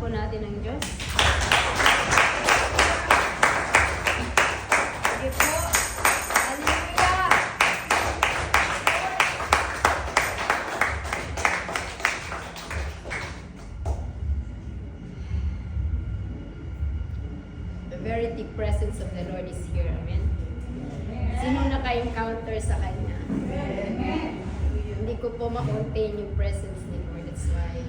po natin ang Diyos. Sige po. Hallelujah! The very deep presence of the Lord is here. Amen. Sino naka-encounter sa Kanya? Amen. Hindi ko po ma-contain yung presence ni Lord. That's why.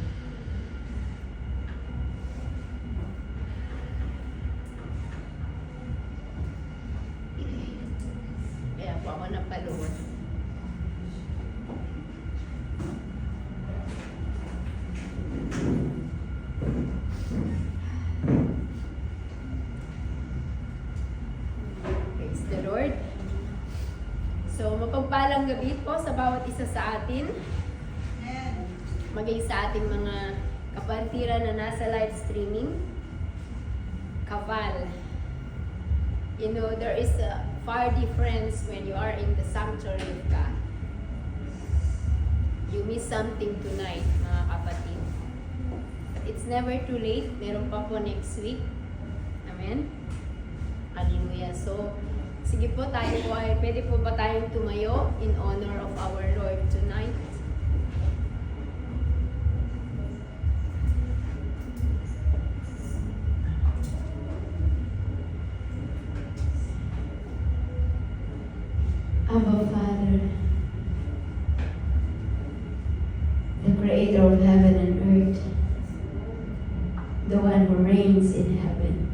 Kaya po ako napaluwan. Praise the Lord. So, mapagpalang gabi po sa bawat isa sa atin. Maging sa ating mga kapatiran na nasa live streaming. Kapal. You know, there is a far difference when you are in the sanctuary of God. You miss something tonight, mga kapatid. But it's never too late. Meron pa po next week. Amen? Hallelujah. So, sige po, tayo po ay, pwede po ba tayong tumayo in honor of our Lord tonight? Abba Father, the Creator of heaven and earth, the one who reigns in heaven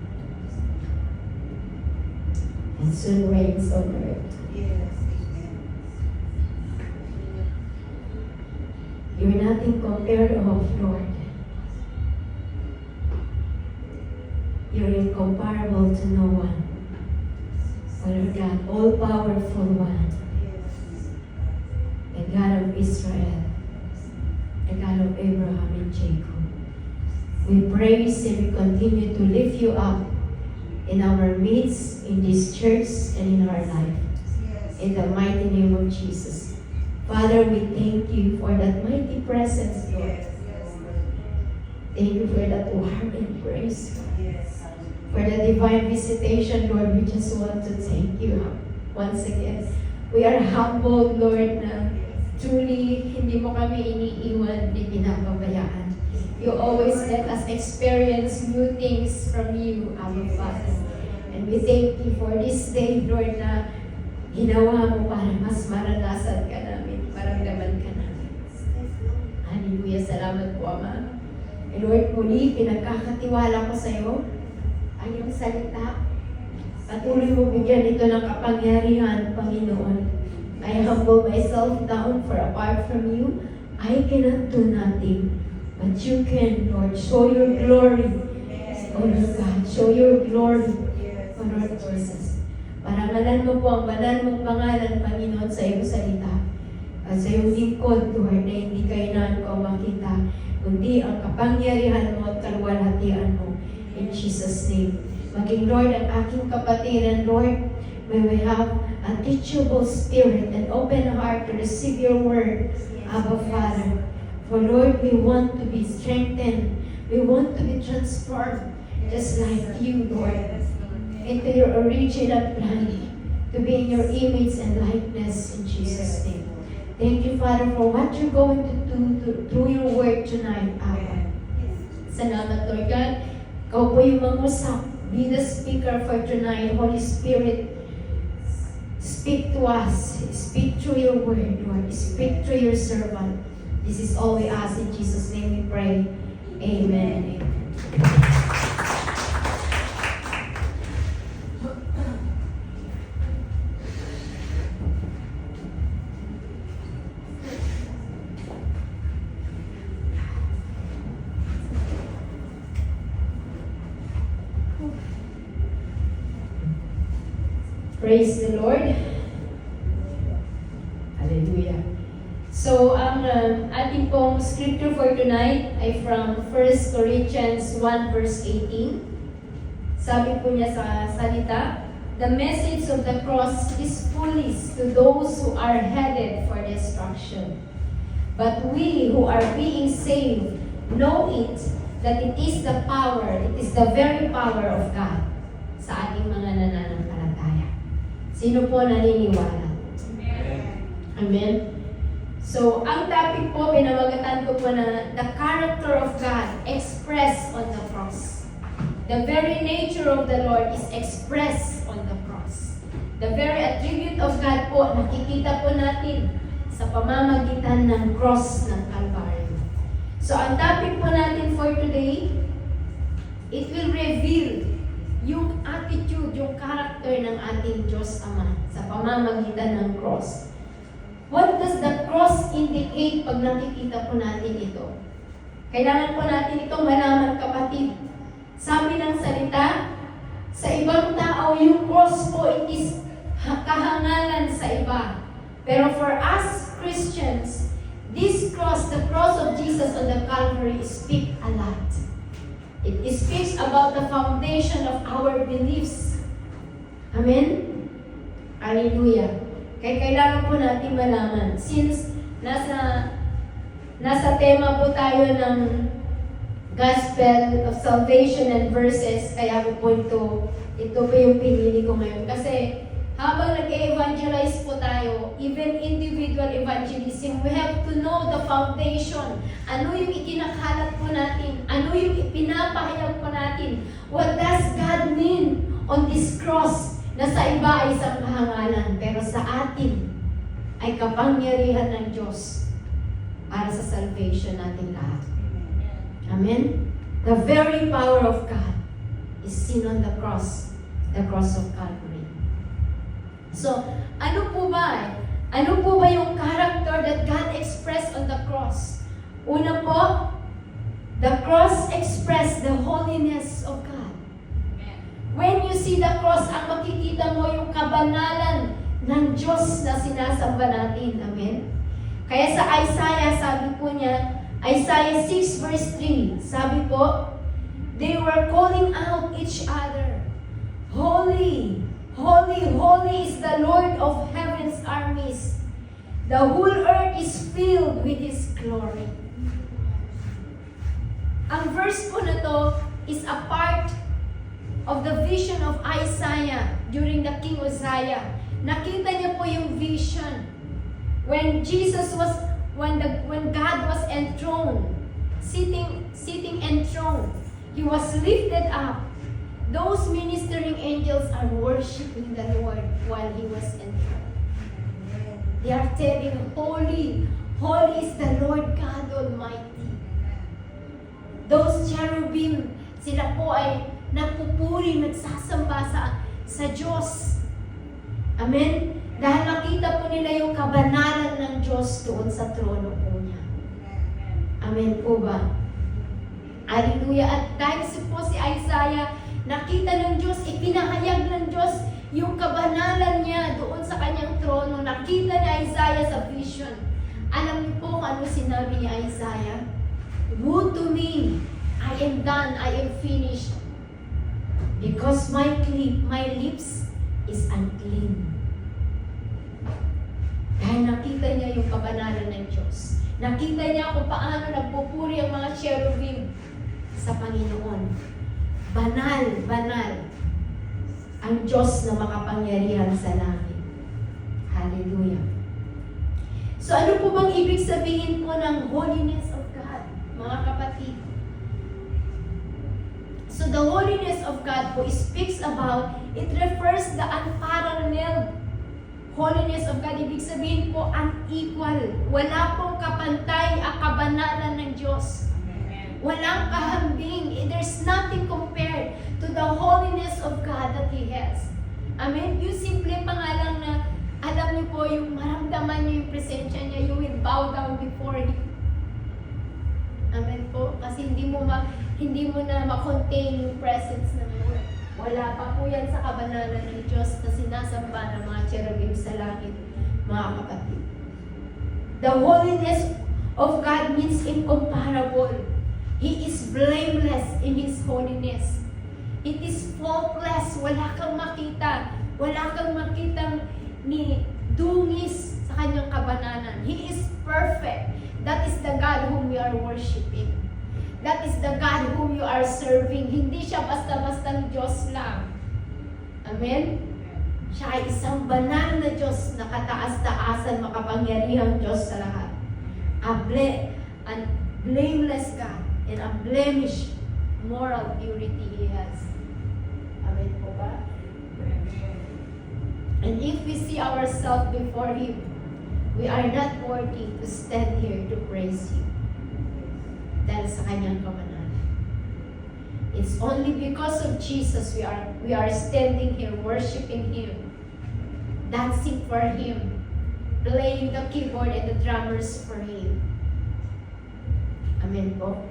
and soon reigns on earth. Yes, amen. You're nothing compared of, Lord. You're incomparable to no one. Father God, all-powerful one, Yes. the God of Israel, the God of Abraham and Jacob. We praise and we continue to lift you up in our midst, in this church, and in our life. Yes. In the mighty name of Jesus. Father, we thank you for that mighty presence, Lord. Yes. Yes. Thank you for that warm embrace. Yes. For the divine visitation, Lord, we just want to thank you once again. We are humbled, Lord, na truly hindi mo kami iniiwan, hindi pinapabayaan. You always let us experience new things from you, Abba Father. And we thank you for this day, Lord, na ginawa mo para mas maranasan ka namin, maramdaman ka namin. Hallelujah. Salamat po, Ama. And Lord, muli, pinagkakatiwala ko sa iyo ang iyong salita. Patuloy mo bigyan ito ng kapangyarihan, Panginoon. I humble myself down, for apart from you, I cannot do nothing. But you can, Lord. Show your glory, O Lord God. Show your glory, O Lord Jesus. Parangalan mo po ang banal mong pangalan, Panginoon, sa iyong salita. At sa iyong lingkod, Lord, na hindi kainan ko makita, kundi ang kapangyarihan mo at kaluwalhatian mo. In Jesus' name. Maging Lord ang aking kapatiran, Lord, may we have a teachable spirit and open heart to receive your word, Abba Father. For Lord, we want to be strengthened. We want to be transformed, just like you, Lord, into your original plan, to be in your image and likeness in Jesus' name. Thank you, Father, for what you're going to do through your word tonight, Abba. Salamat, Lord God. Ikaw po yung mangusap. Be the speaker for tonight. Holy Spirit, speak to us. Speak through your word, Lord. Speak through your servant. This is all we ask. In Jesus' name we pray. Amen. Praise the Lord. Hallelujah. So, ang ating pong scripture for tonight ay from 1 Corinthians 1 verse 18. Sabi po niya sa salita, "The message of the cross is foolish to those who are headed for destruction. But we who are being saved know it that it is the power, it is the very power of God sa ating mga nananampalataya. Sino po naniniwala? Amen? So, ang topic po, pinamagatan ko po na the character of God expressed on the cross. The very nature of the Lord is expressed on the cross. The very attribute of God po, nakikita po natin sa pamamagitan ng cross ng Calvary. So, ang topic po natin for today, it will reveal yung attitude, yung character ng ating Diyos Ama sa pamamagitan ng cross. What does the cross indicate pag nakikita po natin ito? Kailangan po natin ito malaman, kapatid. Sabi ng salita, sa ibang tao, yung cross po, it is kahangalan sa iba. Pero for us Christians, this cross, the cross of Jesus on the Calvary, speaks a lot. It speaks about the foundation of our beliefs. Amen? Hallelujah. Kaya kailangan po natin malaman. Since nasa tema po tayo ng Gospel of Salvation and verses, kaya po ito po yung pinili ko ngayon. Kasi habang nag-evangelize po tayo, even individual evangelism, we have to know the foundation. Ano yung ikinakalat po natin? Ano yung ipinapahayag po natin? What does God mean on this cross? Na sa iba ay isang kahangalan, pero sa atin ay kapangyarihan ng Diyos para sa salvation natin lahat. Amen? The very power of God is seen on the cross of Calvary. So, ano po ba? Ano po ba yung character that God expressed on the cross? Una po, the cross expressed the holiness of God. When you see the cross, ang makikita mo yung kabanalan ng Diyos na sinasamba natin. Amen? Kaya sa Isaiah, sabi po niya, Isaiah 6 verse 3, sabi po, they were calling out each other, Holy, holy, holy is the Lord of heaven's armies. The whole earth is filled with His glory. Ang verse po na to is a part of the vision of Isaiah during the King Uzziah. Nakita niya po yung vision when God was enthroned, sitting enthroned. He was lifted up. Those ministering angels are worshiping the Lord while He was enthroned. They are telling, Holy, holy is the Lord God Almighty. Those cherubim, sila po ay nagpupuri, nagsasamba sa Diyos. Amen? Dahil nakita po nila yung kabanalan ng Diyos doon sa trono po niya. Amen po ba? Hallelujah. At dahil po si Isaiah, nakita ng Diyos, ipinahayag ng Diyos yung kabanalan niya doon sa kanyang trono. Nakita ni Isaiah sa vision. Alam niyo po kung ano sinabi ni Isaiah? Woe to me, I am done, I am finished. Because my lips is unclean. Dahil nakita niya yung kabanalan ng Diyos. Nakita niya kung paano nagpupuri ang mga cherubim sa Panginoon. Banal, banal ang Diyos na makapangyarihan sa langit. Hallelujah. So ano po bang ibig sabihin po ng holiness of God, mga kapatid? So the holiness of God po speaks about, it refers the unparalleled holiness of God. Ibig sabihin po, unequal. Wala pong kapantay ang kabanalan ng Diyos. Walang kahambing. There's nothing compared to the holiness of God that He has. Amen? Yung simple pa nga lang na, alam niyo po, yung maramdaman niyo yung presensya niya, you will bow down before Him. Amen po? Kasi hindi mo na ma-contain yung presence ng Lord. Wala pa po yan sa kabanalan ng Diyos na sinasamba ng mga cherubim sa langit, mga kapatid. The holiness of God means incomparable. He is blameless in His holiness. It is faultless. Wala kang makitang ni dungis sa kanyang kabanalan. He is perfect. That is the God whom we are worshiping. That is the God whom you are serving. Hindi siya basta-bastang Diyos lang. Amen? Siya ay isang banal na Diyos na kataas-taasan, makapangyarihang Diyos sa lahat. A blameless God and a blemished moral purity He has. Amen po ba? And if we see ourselves before Him, we are not worthy to stand here to praise Him. Dahil sa Kanyang kabanalan. It's only because of Jesus we are standing here worshiping Him, dancing for Him, playing the keyboard and the drummers for Him. Amen po.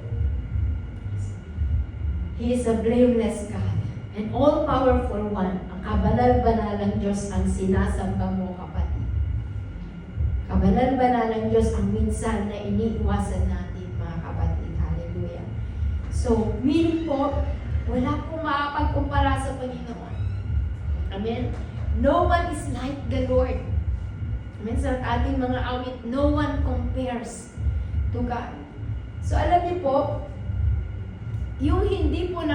He is a blameless God, an all-powerful one. Ang kabanal-banalang Diyos ang sinasamba mo, kapatid. Kabanal-banalang Diyos ang minsan na iniiwasan natin, mga kapatid. Hallelujah. So, meaning po, wala pong makapagkumpara sa Panginoon. Amen? No one is like the Lord. Amen? Sa ating mga awit, no one compares to God. So, alam niyo po, yung hindi po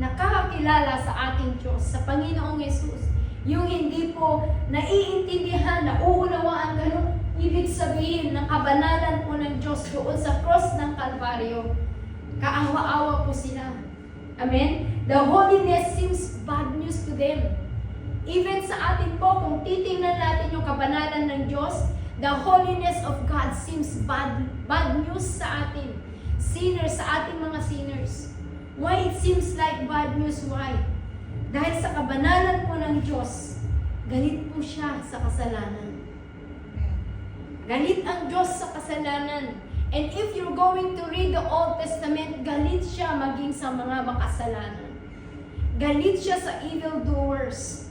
nakakakilala sa ating Diyos, sa Panginoong Yesus, yung hindi po naiintindihan, nauunawaan ganun ibig sabihin ng kabanalan po ng Diyos doon sa cross ng Kalbaryo, kaawa-awa po sila. Amen? The holiness seems bad news to them. Even sa atin po, kung titingnan natin yung kabanalan ng Diyos, the holiness of God seems bad news sa atin. Sinners, sa ating mga sinners. Why it seems like bad news? Why? Dahil sa kabanalan po ng Diyos, galit po siya sa kasalanan. Galit ang Diyos sa kasalanan. And if you're going to read the Old Testament, galit siya maging sa mga makasalanan. Galit siya sa evildoers.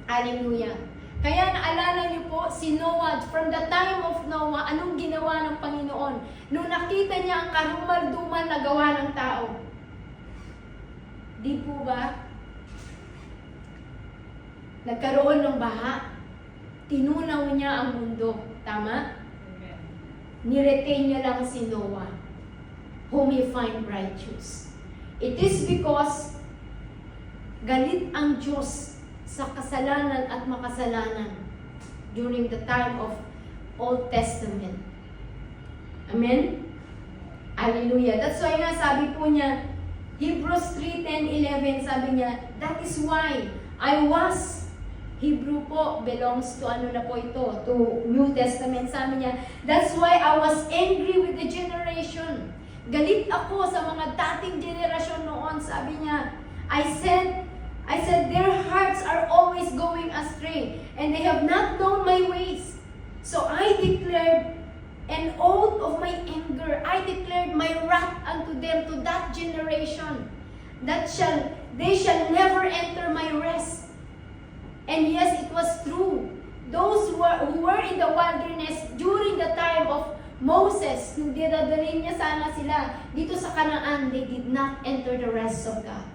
Hallelujah. Kaya naalala niyo po, si Noah, from the time of Noah, anong ginawa ng Panginoon? Nung nakita niya ang karumalduman na gawa ng tao. Di po ba? Nagkaroon ng baha. Tinunaw niya ang mundo. Tama? Niretain niya lang si Noah, whom he find righteous. It is because galit ang Diyos sa kasalanan at makasalanan during the time of Old Testament. Amen? Hallelujah. That's why nga sabi po niya, Hebrews 3:10-11, sabi niya, that is why I was, Hebrew po, belongs to ano na po ito, to New Testament. Sabi niya, that's why I was angry with the generation. Galit ako sa mga dating generasyon noon. Sabi niya, I said, their hearts are always going astray, and they have not known my ways. So I declared an oath of my anger. I declared my wrath unto them, to that generation, that they shall never enter my rest. And yes, it was true. Those who were in the wilderness during the time of Moses, nung dinadalhin niya sana sila dito sa Canaan, they did not enter the rest of God.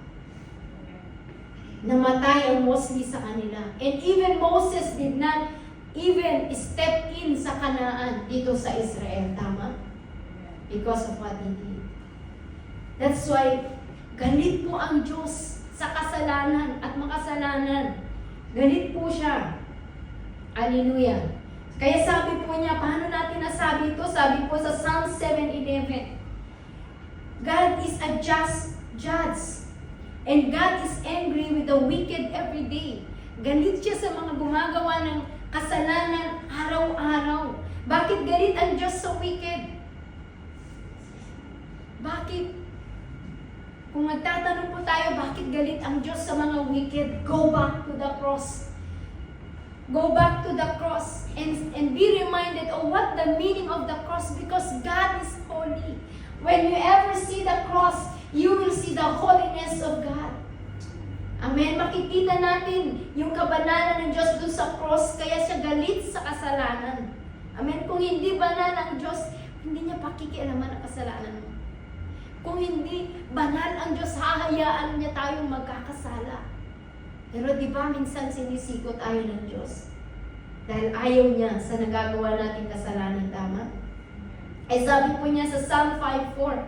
Namatay ang mostly sa kanila. And even Moses did not even step in sa Canaan dito sa Israel. Tama? Because of what he did. That's why, galit po ang Diyos sa kasalanan at makasalanan. Galit po siya. Hallelujah. Kaya sabi po niya, paano natin nasabi ito? Sabi po sa Psalm 7:11, God is a just judge. And God is angry with the wicked every day. Galit siya sa mga gumagawa ng kasalanan araw-araw. Bakit galit ang Diyos sa wicked? Bakit? Kung magtatanong po tayo, bakit galit ang Diyos sa mga wicked? Go back to the cross. Go back to the cross and be reminded of what the meaning of the cross, because God is holy. When you ever see the cross, you will see the holiness of God. Amen? Makikita natin yung kabanalan ng Diyos dun sa cross, kaya siya galit sa kasalanan. Amen? Kung hindi banal ang Diyos, hindi niya pakikialaman ang kasalanan mo. Kung hindi banal ang Diyos, hahayaan niya tayong magkakasala. Pero di ba minsan sinisikot tayo ng Diyos? Dahil ayaw niya sa nagagawa nating kasalanan, tama? Ay sabi po niya sa Psalm 5:4,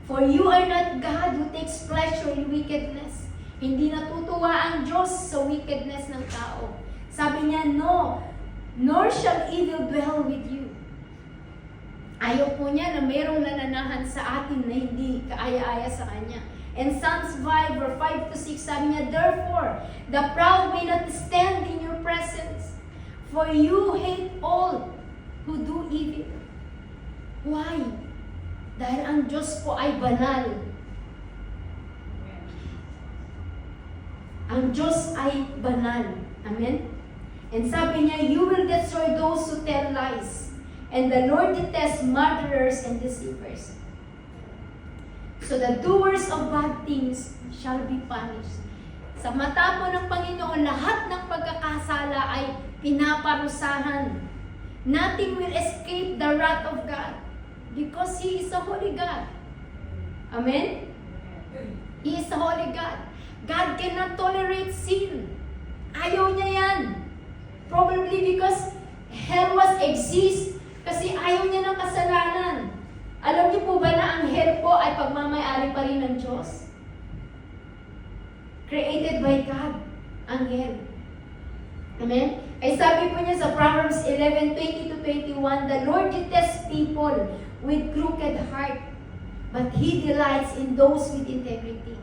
"For you are not God who takes pleasure in wickedness." Hindi natutuwa ang Diyos sa wickedness ng tao. Sabi niya, "No, nor shall evil dwell with you." Ayaw po niya na mayroong nananahan sa atin na hindi kaaya-aya sa Kanya. And Psalms 5, verse 5 to 6, sabi niya, "Therefore, the proud may not stand in your presence, for you hate all who do evil." Why? Dahil ang Diyos po ay banal. Ang Diyos ay banal. Amen? And sabi niya, "You will destroy those who tell lies, and the Lord detests murderers and deceivers. So the doers of bad things shall be punished." Sa mata po ng Panginoon, lahat ng pagkakasala ay pinaparusahan. Nothing will escape the wrath of God because He is a holy God. Amen? He is a holy God. God cannot tolerate sin. Ayaw niya yan. Probably because hell was exist kasi ayaw niya ng kasalanan. Alam niyo po ba na ang hell po ay pagmamayari pa rin ng Diyos? Created by God, ang hell. Amen? Ay sabi po niya sa Proverbs 11:20 to 21, "The Lord detests people with crooked heart, but He delights in those with integrity."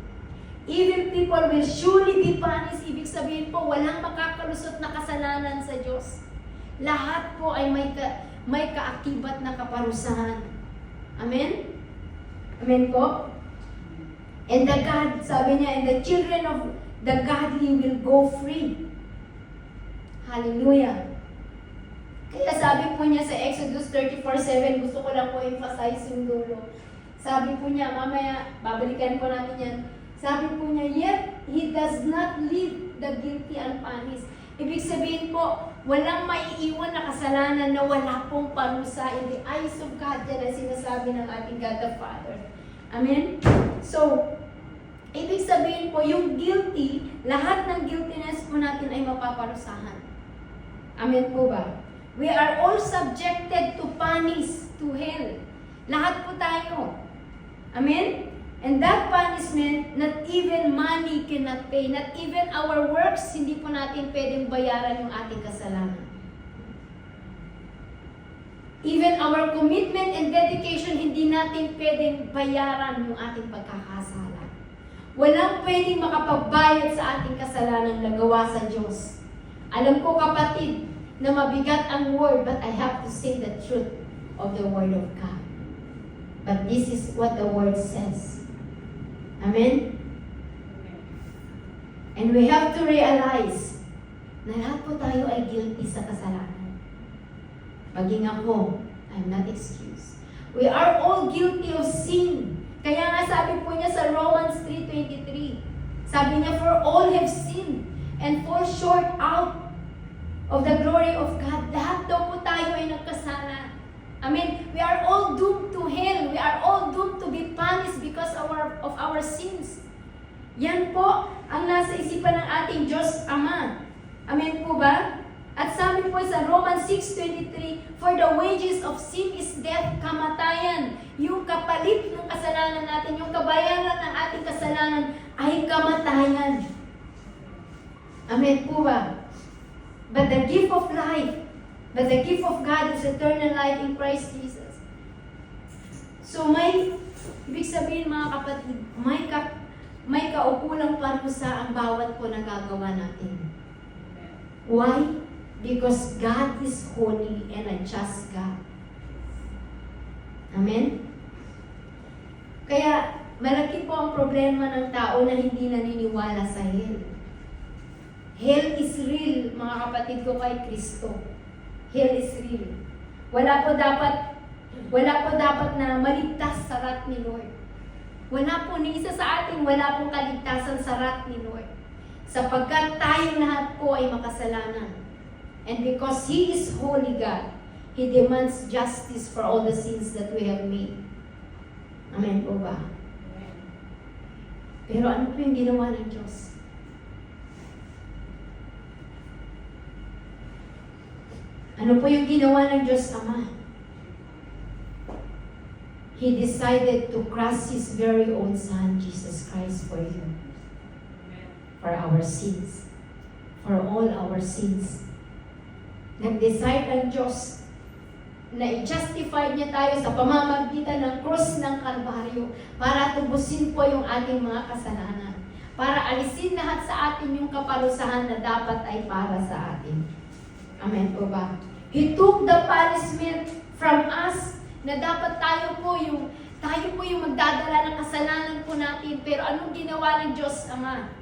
Evil people will surely be punished. Ibig sabihin po, walang makakalusot na kasalanan sa Diyos. Lahat po ay may kaakibat na kaparusahan. Amen? Amen po? And the God, sabi niya, "And the children of the godly will go free." Hallelujah. Kaya sabi po niya sa Exodus 34:7, gusto ko lang po emphasize yung dulo. Sabi po niya, mamaya, babalikan po natin yan. Sabi po niya, "Yet He does not leave the guilty unpunished." Ibig sabihin po, walang maiiwan na kasalanan na wala pong parusa in the eyes of God. Yan ang sinasabi ng ating God the Father. Amen? So, ibig sabihin po, yung guilty, lahat ng guiltiness po natin ay mapaparusahan. Amen po ba? We are all subjected to punish, to hell. Lahat po tayo. Amen? And that punishment, not even money cannot pay. Not even our works, hindi po natin pwedeng bayaran yung ating kasalanan. Even our commitment and dedication, hindi natin pwedeng bayaran yung ating pagkakasala. Walang pwedeng makapagbayad sa ating kasalanan na gawa sa Diyos. Alam ko kapatid, na mabigat ang word, but I have to say the truth of the Word of God. But this is what the Word says. Amen? And we have to realize na lahat po tayo ay guilty sa kasalanan. Maging ako, I'm not excused. We are all guilty of sin. Kaya nga sabi po niya sa Romans 3:23, sabi niya, "For all have sinned and fall short out of the glory of God." Lahat daw po tayo ay nagkasala. Amen. We are all doomed to hell. We are all doomed to be punished because of our sins. Yan po ang nasa isipan ng ating Diyos Ama. Amen po ba? At sabi po sa Romans 6:23, "For the wages of sin is death," kamatayan. Yung kapalit ng kasalanan natin, yung kabayaran ng ating kasalanan ay kamatayan. Amen po ba? But the gift of God is eternal life in Christ Jesus. So ibig sabihin mga kapatid, may kaukulang parusa ang bawat po na gagawa natin. Why? Because God is holy and a just God. Amen? Kaya malaki po ang problema ng tao na hindi naniniwala sa hell. Hell is real, mga kapatid ko kay Kristo. Hell is real. Wala po dapat na maligtas sa wrath ni Lord. Wala po ni isa sa atin, wala pong kaligtasan sa wrath ni Lord. Sapagkat tayong lahat po ay makasalanan. And because He is holy God, He demands justice for all the sins that we have made. Amen po ba? Pero ano po yung ginawa ng Diyos? Ano po yung ginawa ng Diyos Ama? He decided to cross His very own Son, Jesus Christ, for you. For our sins. For all our sins. Nag-decide ang Diyos na i-justify niya tayo sa pamamagitan ng krus ng Kalbaryo para tubusin po yung ating mga kasalanan. Para alisin lahat sa atin yung kaparusahan na dapat ay para sa atin. Amen po ba? He took the punishment from us na dapat tayo po yung magdadala ng kasalanan po natin. Pero anong ginawa ng Diyos Ama?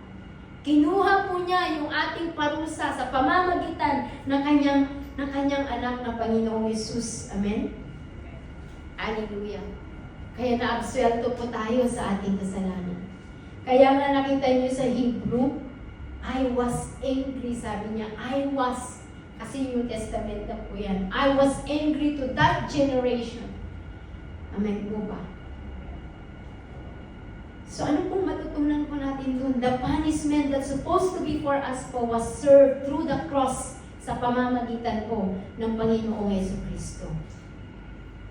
Kinuha po niya yung ating parusa sa pamamagitan ng kanyang anak na Panginoong Yesus. Amen? Hallelujah. Kaya naabsuelto po tayo sa ating kasalanan. Kaya nga nakita niyo sa Hebrew, I was angry, sabi niya. I was, kasi New Testament na po yan. I was angry to that generation. Amen po ba? So ano pong matutunan po natin doon? The punishment that's supposed to be for us po was served through the cross sa pamamagitan po ng Panginoong Jesucristo.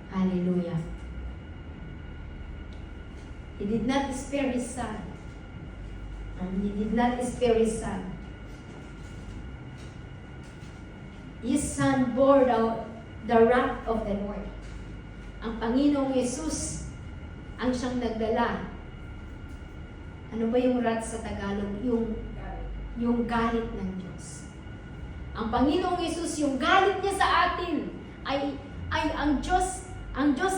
Hallelujah. He did not spare His Son. He did not spare His Son. His Son bore the wrath of the Lord. Ang Panginoong Yesus ang siyang nagdala. Ano ba yung wrath sa Tagalog? Yung galit ng Diyos. Ang Panginoong Yesus, yung galit niya sa atin ay ang Diyos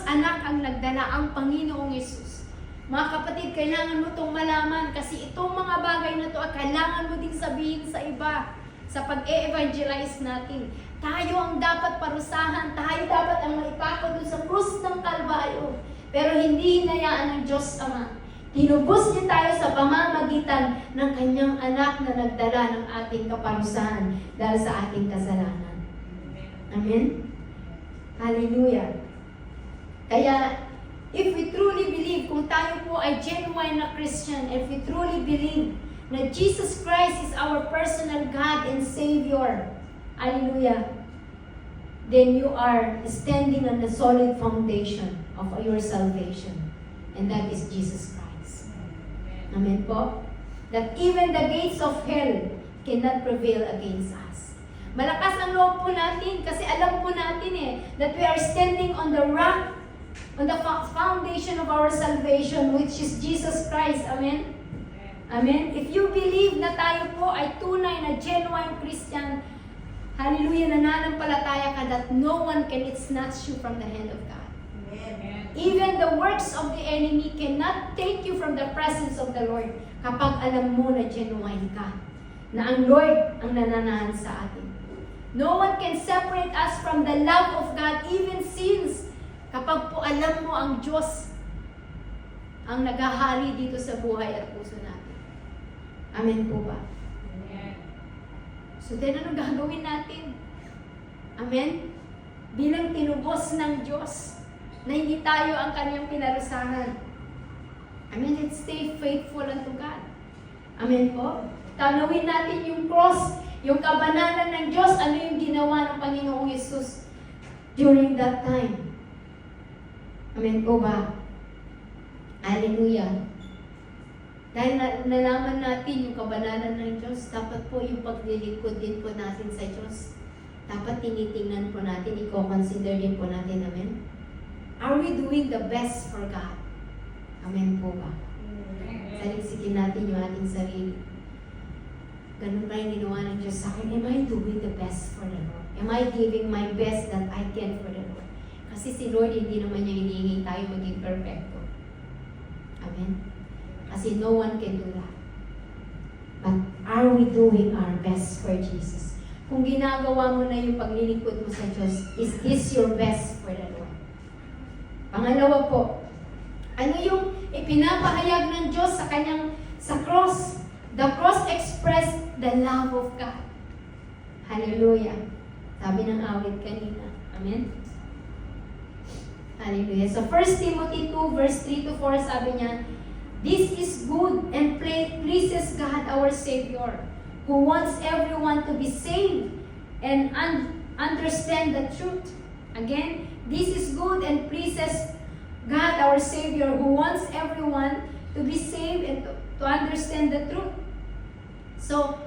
anak ang nagdala, ang Panginoong Yesus. Mga kapatid, kailangan mo itong malaman kasi itong mga bagay na ito, kailangan mo ding sabihin sa iba sa pag-e-evangelize natin. Tayo ang dapat parusahan, tayo dapat ang maipako doon sa krus ng Kalbaryo. Pero hindi hinayaan ng Diyos Ama. Tinubos niya tayo sa pamamagitan ng kanyang anak na nagdala ng ating kaparusahan dahil sa ating kasalanan. Amen? Hallelujah. Kaya, if we truly believe, kung tayo po ay genuine na Christian, if we truly believe na Jesus Christ is our personal God and Savior, hallelujah, then you are standing on the solid foundation of your salvation. And that is Jesus Christ. Amen po? That even the gates of hell cannot prevail against us. Malakas ang loob po natin kasi alam po natin that we are standing on the rock, on the foundation of our salvation, which is Jesus Christ. Amen? Amen? If you believe na tayo po ay tunay na genuine Christian, hallelujah, nananampalataya ka that no one can snatch you from the hand of God. Amen. Even the works of the enemy cannot take you from the presence of the Lord kapag alam mo na genuine ka, na ang Lord ang nananahan sa atin. No one can separate us from the love of God, even sins, kapag po alam mo ang Diyos ang naghahari dito sa buhay at puso natin. Amen po ba? Amen. So then ano gagawin natin? Amen? Bilang tinubos ng Diyos, na hindi tayo ang kanyang pinarusahan. Amen? Let's stay faithful unto God. Amen po? Tanawin natin yung cross, yung kabanalan ng Diyos, ano yung ginawa ng Panginoong Yesus during that time. Amen po ba? Hallelujah. Dahil nalaman natin yung kabanalan ng Diyos, dapat po yung paglilingkod din po natin sa Diyos. Dapat tinitingnan po natin, i-consider din po natin. Amen? Are we doing the best for God? Amen po ba? Saliksikin natin yung ating sarili. Ganun ba yung ginawa ng Diyos sa akin? Am I doing the best for the Lord? Am I giving my best that I can for the Lord? Kasi si Lord, hindi naman niya hinihingi tayo maging perfecto. Amen? Kasi no one can do that. But are we doing our best for Jesus? Kung ginagawa mo na yung paglilingkod mo sa Diyos, is this your best for the Lord? Pangalawa po, ano yung ipinapahayag ng Diyos sa cross? The cross expressed the love of God. Hallelujah. Sabi ng awit kanina. Amen? Hallelujah. So 1 Timothy 2 verse 3 to 4 sabi niya, this is good and pleases God our Savior, who wants everyone to be saved and understand the truth. Again, this is good and pleases God, our Savior, who wants everyone to be saved and to understand the truth. So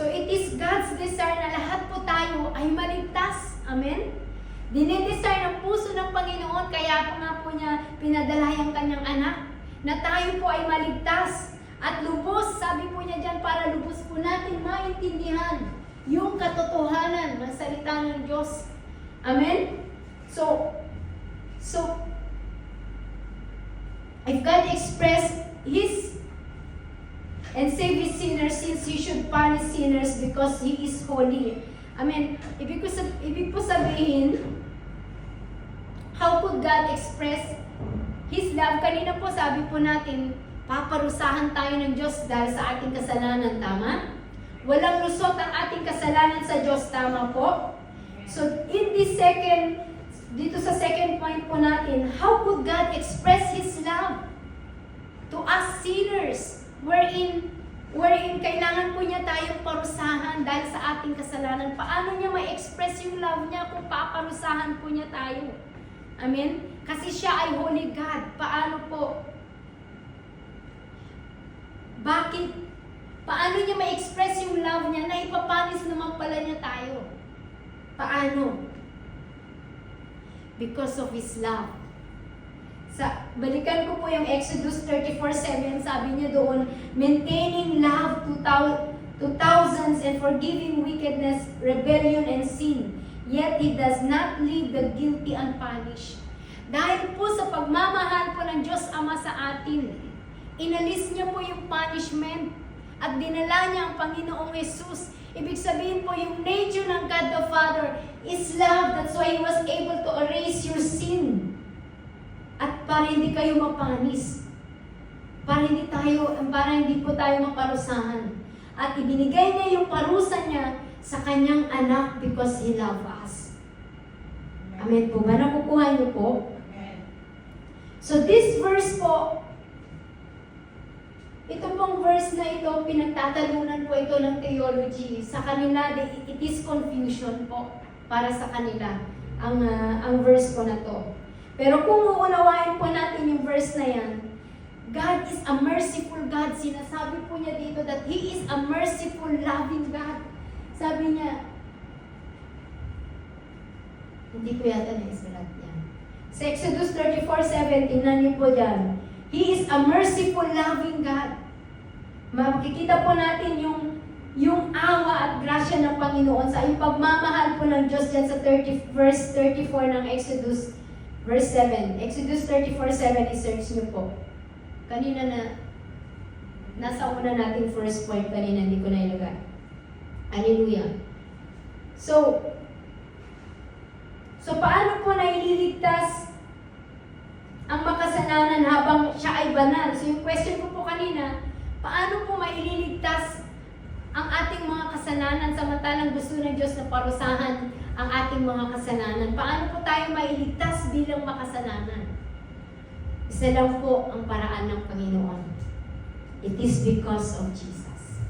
it is God's desire na lahat po tayo ay maligtas. Amen? Dinidesire ng puso ng Panginoon, kaya po nga po niya pinadala yung kanyang anak, na tayo po ay maligtas at lubos, sabi po niya dyan, para lubos po natin maintindihan yung katotohanan ng salita ng Diyos. Amen? So, if God expressed His and save His sinners, since He should punish sinners because He is holy. Amen? Ibig po sabihin, how could God express His love? Kanina po sabi po natin, paparusahan tayo ng Diyos dahil sa ating kasalanan, tama? Walang lusot ang ating kasalanan sa Diyos, tama po? So, dito sa second point po natin, how could God express His love to us sinners? Wherein kailangan po niya tayong parusahan dahil sa ating kasalanan. Paano niya ma-express yung love niya kung paparusahan po niya tayo? Amen? Kasi siya ay holy God. Paano po? Bakit? Paano niya ma-express yung love niya na ipapanis naman pala niya tayo? Paano? Because of His love. Balikan ko po yung Exodus 34:7, sabi niya doon, maintaining love to thousands and forgiving wickedness, rebellion, and sin. Yet He does not leave the guilty unpunished. Dahil po sa pagmamahal po ng Diyos Ama sa atin, inalis niya po yung punishment at dinala niya ang Panginoong Jesus. Ibig sabihin po, yung nature ng God the Father is love. That's why He was able to erase your sin. At para hindi kayo mapanis. Para hindi po tayo maparusahan. At ibinigay niya yung parusa niya sa kanyang anak because He loved us. Amen po ba? Nakukuha niyo po? So this verse po, ito pong verse na ito, pinagtatalunan po ito ng theology. Sa kanila, it is confusion po para sa kanila ang verse po na to. Pero kung uunawain po natin yung verse na yan, God is a merciful God. Sinasabi po niya dito that He is a merciful, loving God. Sabi niya, hindi ko yata na-isulat yan. Sa Exodus 34:7, tingnan niyo po dyan. He is a merciful, loving God. Makikita po natin yung awa at grasya ng Panginoon sa yung pagmamahal po ng Diyos dyan sa verse 34 ng Exodus verse 7. Exodus 34:7, i-search niyo po. Kanina nasa una nating first point kanina, hindi ko na ilagay. Hallelujah. So paano po naililigtas ang makasalanan habang siya ay banal? So yung question ko po kanina, paano po maililigtas ang ating mga kasalanan samantalang gusto ng Diyos na parusahan ang ating mga kasalanan? Paano po tayo mailigtas bilang makasalanan? Isa lang po ang paraan ng Panginoon. It is because of Jesus.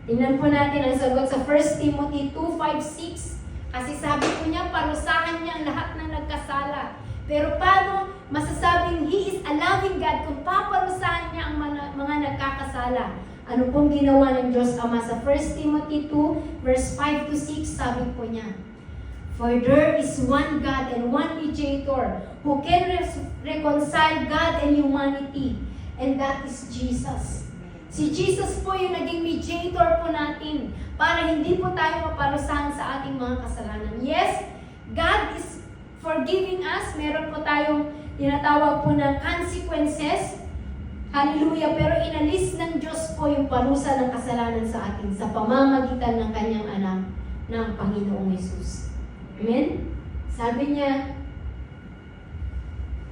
Tingnan po natin ang sagot sa 1 Timothy 2:5-6. Kasi sabi po niya, parusahan niya ang lahat ng nagkasala. Pero paano masasabing He is a loving God kung paparusahan niya ang mga nagkakasala? Ano pong ginawa ng Diyos Ama? Sa 1 Timothy 2:5-6, sabi po niya, for there is one God and one mediator who can reconcile God and humanity, and that is Jesus. Si Jesus po yung naging mediator po natin para hindi po tayo maparusahan sa ating mga kasalanan. Yes, God is forgiving us. Meron po tayong tinatawag po ng consequences. Hallelujah. Pero inalis ng Diyos po yung parusa ng kasalanan sa atin sa pamamagitan ng kanyang anak ng Panginoong Jesus. Amen? Sabi niya,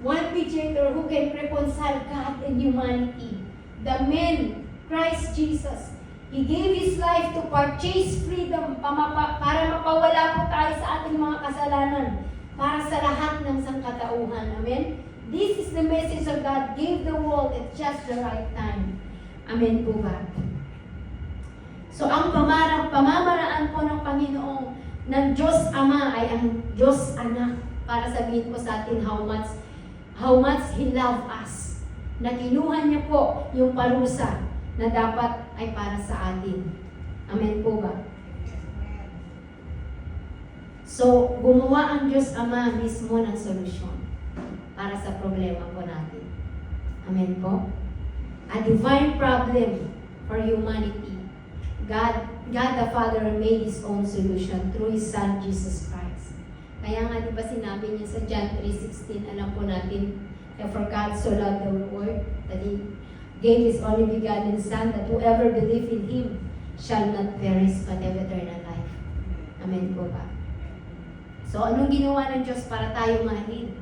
one mediator who can reconcile God and humanity. The man, Christ Jesus. He gave His life to purchase freedom para mapawala po tayo sa ating mga kasalanan para sa lahat ng sangkatauhan. Amen? This is the message of God gave the world at just the right time. Amen po ba? So ang pamamaraan po ng Panginoong ng Diyos Ama ay ang Diyos Anak para sabihin po sa atin how much how much He loved us. Na kinuha niya po yung parusa na dapat ay para sa atin. Amen po ba? So, gumawa ang Diyos Ama mismo ng solusyon para sa problema po natin. Amen po? A divine problem for humanity. God the Father made His own solution through His Son, Jesus Christ. Kaya nga, di ba sinabi niya sa John 3:16, alam po natin, for God so loved the world that He gave His only begotten Son, that whoever believe in Him shall not perish but have eternal life. Amen po ba? So, anong ginawa ng Diyos para tayo mahalin?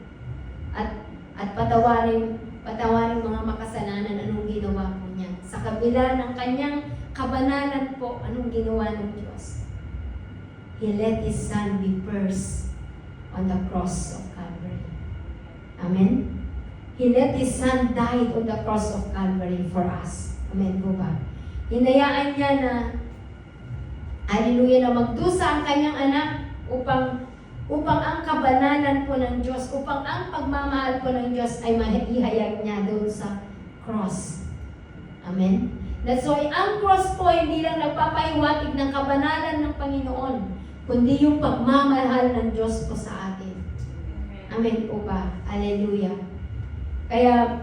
At patawarin mga makasalanan, anong ginawa po niya? Sa kabila ng kanyang kabanalan po, anong ginawa ng Diyos? He let His Son be first on the cross of Calvary. Amen? He let His Son die on the cross of Calvary for us. Amen po ba? Hinayaan niya na, hallelujah, na magdusa ang kanyang anak upang ang kabanalan po ng Diyos, upang ang pagmamahal po ng Diyos ay maihayag niya doon sa cross. Amen? That's why ang cross po hindi lang nagpapahiwatig ng kabanalan ng Panginoon, kundi yung pagmamahal ng Diyos po sa atin. Amen po ba? Hallelujah. Kaya,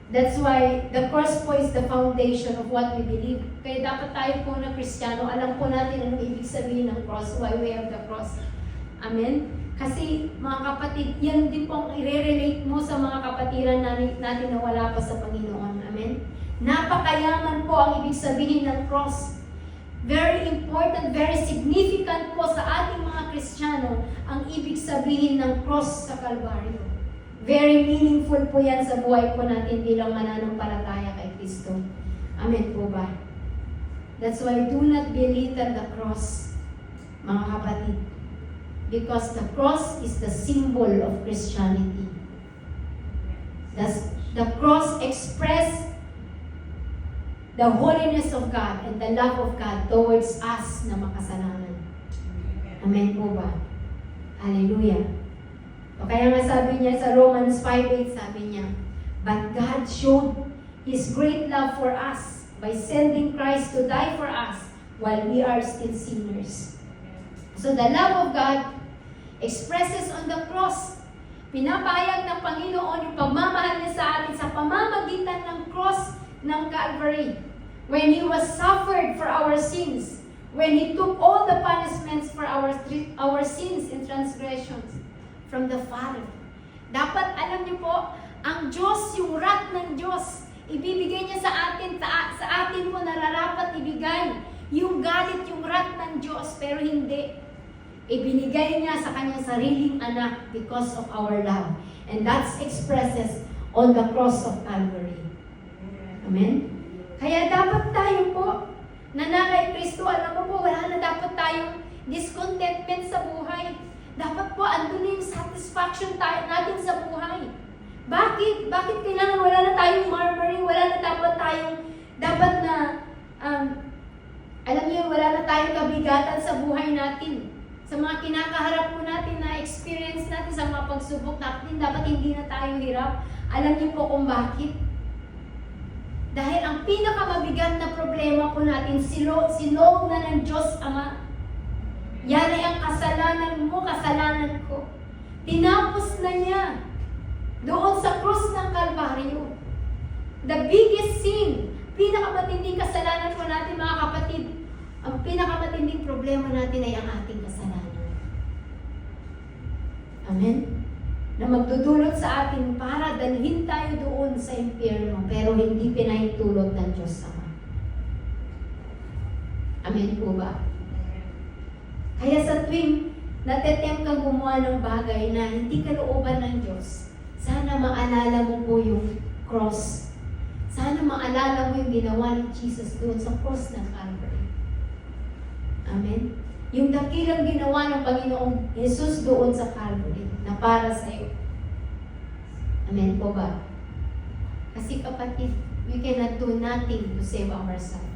that's why the cross po is the foundation of what we believe. Kaya dapat tayo po na Kristiyano, alam po natin anong ibig sabihin ng cross, why we have the cross. Amen? Kasi mga kapatid, yan din po ang i-relate mo sa mga kapatiran natin na wala pa sa Panginoon. Amen? Napakayaman po ang ibig sabihin ng cross. Very important, very significant po sa ating mga Kristiyano ang ibig sabihin ng cross sa Kalbaryo. Very meaningful po yan sa buhay po natin bilang mananampalataya kay Kristo. Amen po ba? That's why do not belittle the cross, mga kapatid. Because the cross is the symbol of Christianity. The cross expresses the holiness of God and the love of God towards us na makasalanan. Amen po ba? Hallelujah. O kaya nga sabi niya sa Romans 5:8, sabi niya, but God showed His great love for us by sending Christ to die for us while we are still sinners. So the love of God expresses on the cross. Pinapahayag ng Panginoon yung pagmamahal niya sa atin sa pamamagitan ng cross ng Calvary. When He was suffered for our sins, when He took all the punishments for our sins and transgressions from the Father. Dapat alam niyo po, ang Diyos, yung wrath ng Diyos, ibibigay niya sa atin, sa atin po nararapat ibigay yung galit, yung wrath ng Diyos, pero hindi. Ibinigay niya sa kanyang sariling anak because of our love. And that expresses on the cross of Calvary. Amen? Kaya dapat tayo po, na kay Kristo, alam mo po, wala na dapat tayong discontentment sa buhay. Dapat po, andun na yung satisfaction natin sa buhay. Bakit? Bakit kailangan wala na tayong murmuring, wala na dapat na, alam niyo, wala na tayong kabigatan sa buhay natin. Sa mga kinakaharap po natin na experience natin sa mga pagsubok natin, dapat hindi na tayo hirap. Alam niyo po kung bakit? Dahil ang pinakamabigat na problema po natin, sinolve na ng Diyos Ama. Yan ay ang kasalanan mo, kasalanan ko. Tinapos na niya doon sa krus ng Kalbaryo. The biggest sin, pinakamatinding kasalanan po natin mga kapatid, ang pinakamatinding problema natin ay ang ating kasalanan. Amen? Na magdudulot sa atin para dalhin tayo doon sa impyerno, pero hindi pinahintulot ng Diyos Ama. Amen po ba? Kaya sa tuwing natetempt kang gumawa ng bagay na hindi kalooban ng Diyos, sana maalala mo po yung cross. Sana maalala mo yung ginawa ni Jesus doon sa cross ng Calvary. Amen? Yung dakilang ginawa ng Panginoong Jesus doon sa Calvary na para sa iyo. Amen po ba? Kasi kapatid, we cannot do nothing to save ourselves.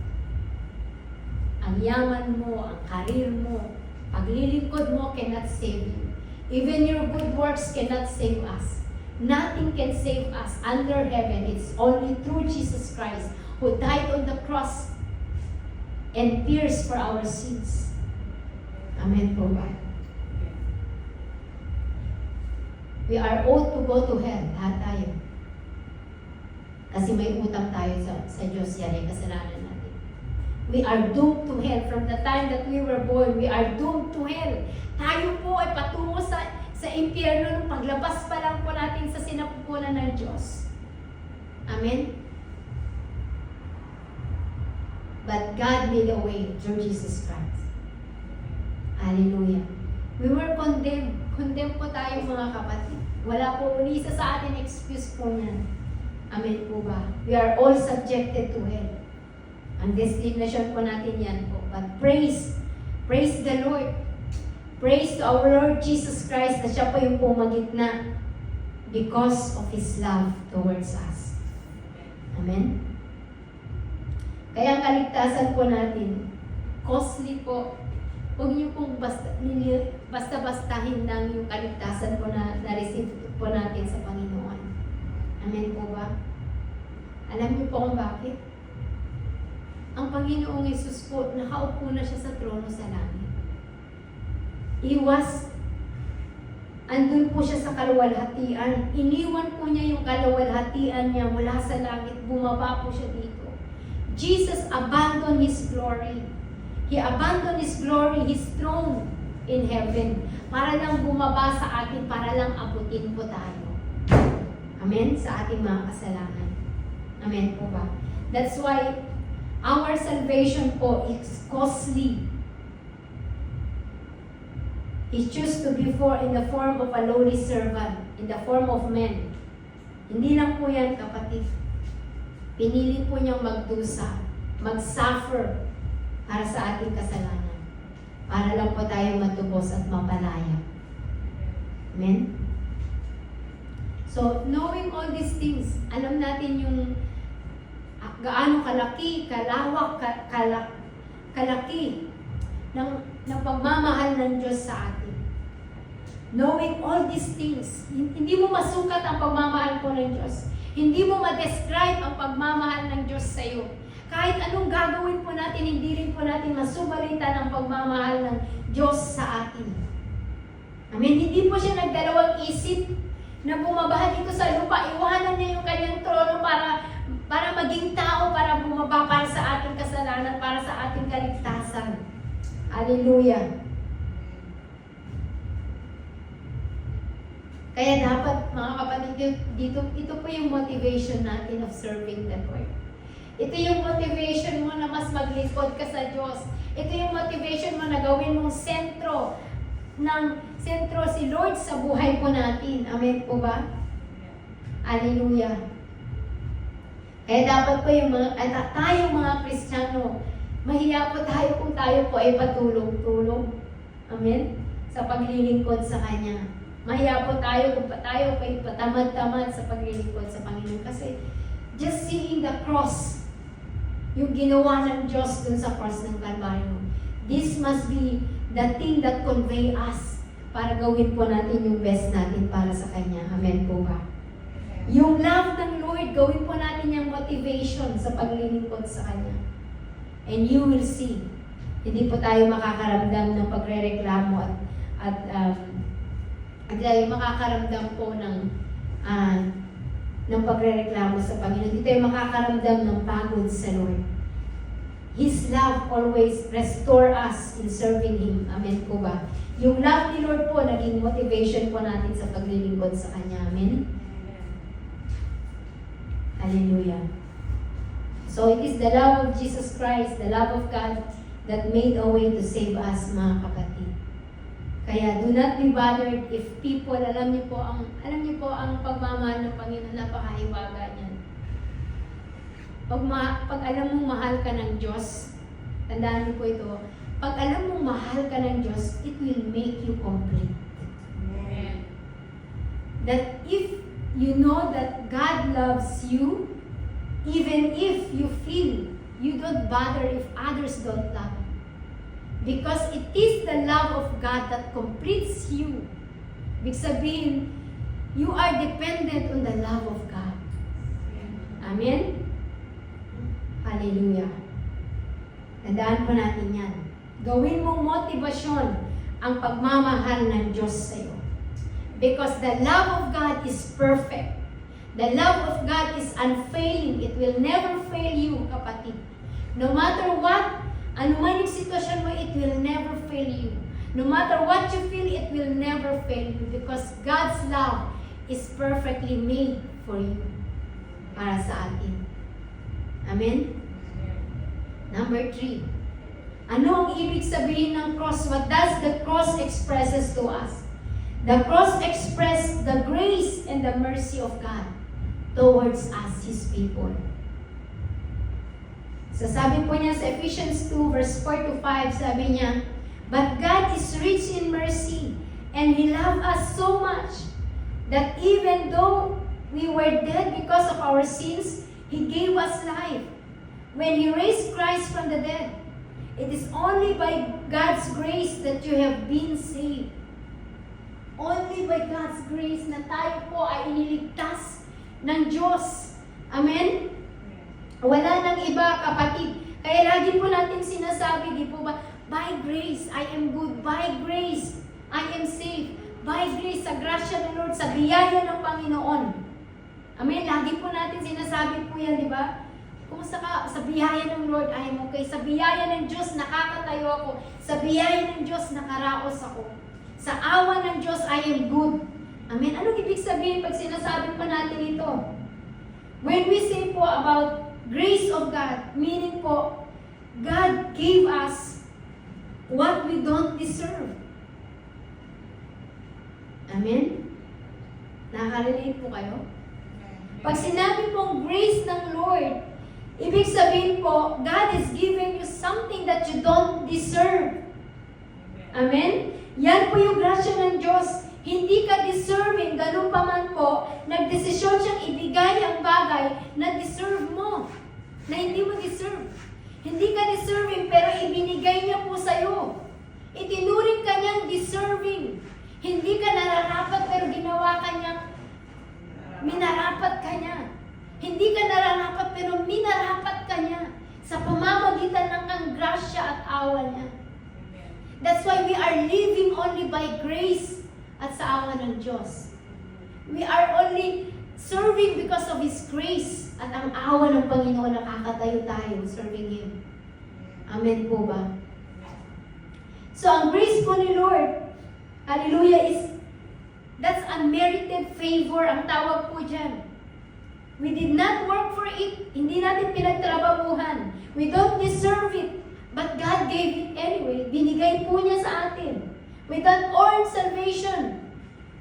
Ang yaman mo, ang karir mo, paglilingkod mo cannot save you. Even your good works cannot save us. Nothing can save us under heaven. It's only through Jesus Christ who died on the cross and pierced for our sins. Amen po ba? We are owed to go to hell. Lahat tayo. Kasi may utang tayo sa Diyos. Yan ay kasalanan natin. We are doomed to hell. From the time that we were born, we are doomed to hell. Tayo po ay patungo sa impyerno nung paglabas pa lang po natin sa sinapupunan ng Diyos. Amen? But God made a way through Jesus Christ. Hallelujah. We were condemned. Condemned po tayo mga kapatid. Wala po isa sa atin excuse po niyan. Amen po ba? We are all subjected to hell. Ang destination po natin yan po. But praise the Lord. Praise to our Lord Jesus Christ na siya po yung pumagitna because of His love towards us. Amen? Kaya ang kaligtasan po natin, costly po. Huwag niyo pong basta-bastahin lang yung kaligtasan po na na-receive po natin sa Panginoon. Amen po ba? Alam niyo po kung bakit? Ang Panginoong Yesus po, nakaupo na siya sa trono sa langit. Andun po siya sa kaluwalhatian. Iniwan po niya yung kaluwalhatian niya mula sa langit. Bumaba po siya dito. Jesus abandoned His glory. He abandoned His glory, His throne in heaven. Para lang bumaba sa atin, para lang abutin po tayo. Amen? Sa ating mga kasalanan. Amen po ba? That's why our salvation po is costly. He chose to be in the form of a lowly servant, in the form of men. Hindi lang po yan, kapatid. Pinili po niyang magdusa, mag-suffer para sa ating kasalanan. Para lang po tayo matubos at mapalaya. Amen? So, knowing all these things, alam natin yung gaano kalaki, kalawak, kalaki ng pagmamahal ng Diyos sa atin. Knowing all these things, hindi mo masukat ang pagmamahal po ng Diyos. Hindi mo ma-describe ang pagmamahal ng Diyos sa iyo. Kahit anong gagawin po natin, hindi rin po natin masubalitan ang pagmamahal ng Diyos sa atin. Amen? Hindi po siya nagdalawang isip na bumabaha dito sa lupa. Iwanan niya yung kanyang trono para maging tao, para bumaba para sa ating kasalanan, para sa ating kaligtasan. Hallelujah. Kaya dapat, mga kapatid, ito po yung motivation natin of serving the Lord. Ito yung motivation mo na mas maglingkod ka sa Diyos. Ito yung motivation mo na gawin mong sentro si Lord sa buhay po natin. Amen po ba? Hallelujah. Kaya dapat po tayong mga Kristiyano, mahiya po tayo kung tayo po ay patulong-tulong. Amen? Sa paglilingkod sa Kanya. Mahiya po tayo kung tayo po ay patamad-tamad sa paglilingkod sa Panginoon. Kasi just seeing the cross, yung ginawa ng Diyos dun sa cross ng Calvario, this must be the thing that convey us para gawin po natin yung best natin para sa Kanya. Amen po ba? Yung love ng Lord, gawin po natin yung motivation sa paglilingkod sa Kanya. And you will see, hindi po tayo makakaramdam ng pagrereklamo at tayo makakaramdam po ng pagrereklamo sa Panginoon. Hindi tayo makakaramdam ng pagod sa Lord. His love always restore us in serving Him. Amen po ba? Yung love ni Lord po, naging motivation po natin sa paglilingkod sa Kanya. Amen? Hallelujah. So it is the love of Jesus Christ, the love of God, that made a way to save us, mga kapatid. Kaya do not be bothered if people, alam niyo po ang pagmamahal ng Panginoon, napakahiwaga niyan. Pag alam mong mahal ka ng Diyos, tandaan niyo po ito, pag alam mong mahal ka ng Diyos, it will make you complete. Amen. That if you know that God loves you, even if you feel you don't bother if others don't love you. Because it is the love of God that completes you. Ibig sabihin, You are dependent on the love of God. Amen? Hallelujah. Tandaan po natin yan. Gawin mong motibasyon ang pagmamahal ng Diyos sa'yo. Because the love of God is perfect. The love of God is unfailing. It will never fail you, kapatid. No matter what, ano man yung sitwasyon mo, it will never fail you. No matter what you feel, it will never fail you. Because God's love is perfectly made for you. Para sa atin. Amen? Number 3. Ano ang ibig sabihin ng cross? What does the cross expresses to us? The cross expresses the grace and the mercy of God towards us, His people. Sasabi po niya sa Ephesians 2 verse 4 to 5, sabi niya, "But God is rich in mercy, and He loved us so much, that even though we were dead because of our sins, He gave us life. When He raised Christ from the dead, it is only by God's grace that you have been saved." Only by God's grace na tayo po ay iniligtas ng Diyos. Amen? Wala nang iba, kapatid. Kaya lagi po natin sinasabi, di po ba, by grace, I am good. By grace, I am safe. By grace, sa grasya ng Lord, sa biyaya ng Panginoon. Amen? Lagi po natin sinasabi po yan, di ba? Kung sa biyaya ng Lord, I am okay. Sa biyaya ng Diyos, nakakatayo ako. Sa biyaya ng Diyos, nakaraos ako. Sa awa ng Diyos, I am good. Amen? Anong ibig sabihin pag sinasabi po natin ito? When we say po about grace of God, meaning po, God gave us what we don't deserve. Amen? Nakaka-relate po kayo? Pag sinabi pong grace ng Lord, ibig sabihin po, God is giving you something that you don't deserve. Amen? Yan po yung grasya ng Diyos. Hindi ka deserving, ganun pa man po, nagdesisyon siyang ibigay ang bagay na deserve mo. Na hindi mo deserve. Hindi ka deserving, pero ibinigay niya po sa'yo. Itinuring ka niyang deserving. Hindi ka nararapat, pero ginawa ka niyang minarapat ka niya. Hindi ka nararapat, pero minarapat ka niya. Sa pamamagitan ng ang grasya at awa niya. That's why we are living only by grace at sa awa ng Diyos. We are only serving because of His grace at ang awa ng Panginoon, nakakatayo tayo serving Him. Amen po ba? So, ang grace po ni Lord, hallelujah, that's unmerited favor, ang tawag po dyan. We did not work for it. Hindi natin pinagtrabahuhan. We don't deserve it. But God gave it anyway. Binigay po niya sa atin. We don't earn salvation.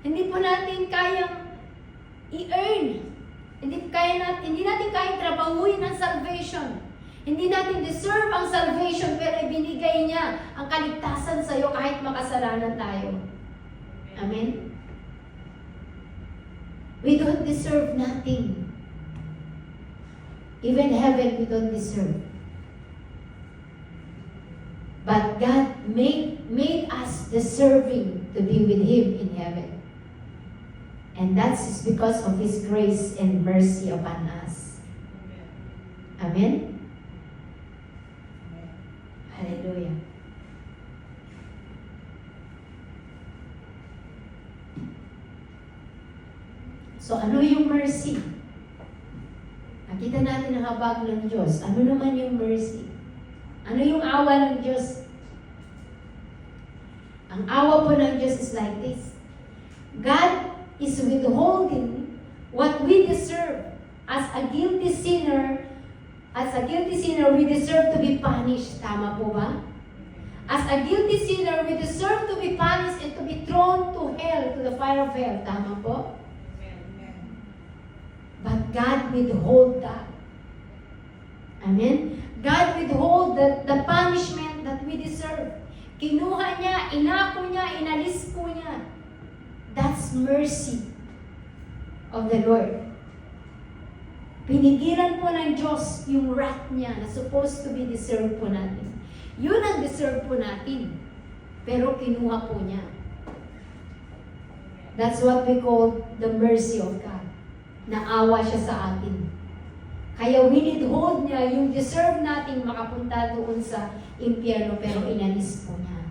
Hindi po natin kayang i-earn. Hindi natin kayang trabahuin ang salvation. Hindi natin deserve ang salvation, pero ibinigay niya ang kaligtasan sa iyo kahit makasalanan tayo. Amen? We don't deserve nothing. Even heaven, we don't deserve. But God made us deserving to be with Him in heaven. And that's because of His grace and mercy upon us. Amen? Hallelujah. So ano yung mercy? Nakita natin ang habag ng Diyos. Ano naman yung mercy? Ano yung awa ng Diyos? Ang awa po ng Diyos is like this. God is withholding what we deserve. As a guilty sinner, we deserve to be punished. Tama po ba? As a guilty sinner, we deserve to be punished and to be thrown to hell, to the fire of hell. Tama po? But God withhold that. Amen? God withhold the punishment that we deserve. Kinuha niya, inako niya, inalis po niya. That's mercy of the Lord. Pinigilan po ng Diyos yung wrath niya na supposed to be deserved po natin. Yun ang deserve po natin. Pero kinuha po niya. That's what we call the mercy of God. Naawa siya sa atin. Kaya winithhold niya yung deserve nating makapunta doon sa impyerno, pero inalis po niya.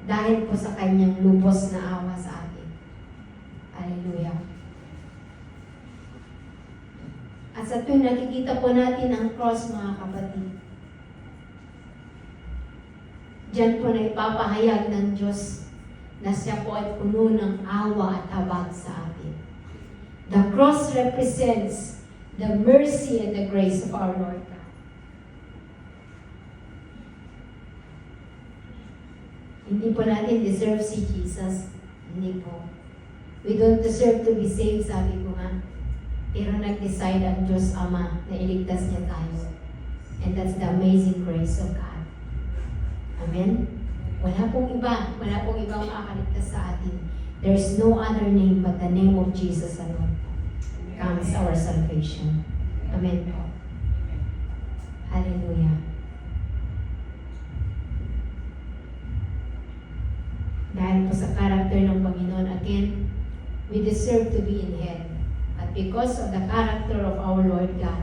Dahil po sa kanyang lubos na awa sa atin. Hallelujah. At sa tuwing nakikita po natin ang cross, mga kapatid, diyan po na ipapahayag ng Diyos na siya po ay puno ng awa at habag sa atin. The cross represents the mercy and the grace of our Lord God. Hindi po natin deserve si Jesus. Hindi po. We don't deserve to be saved, sabi ko nga. Pero nag-decide ang Diyos Ama na iligtas niya tayo. And that's the amazing grace of God. Amen? Wala pong ibang makakaligtas sa atin. There's no other name but the name of Jesus alone comes our salvation. Amen po. Hallelujah. Dahil po sa character ng Panginoon, again, we deserve to be in hell. But because of the character of our Lord God,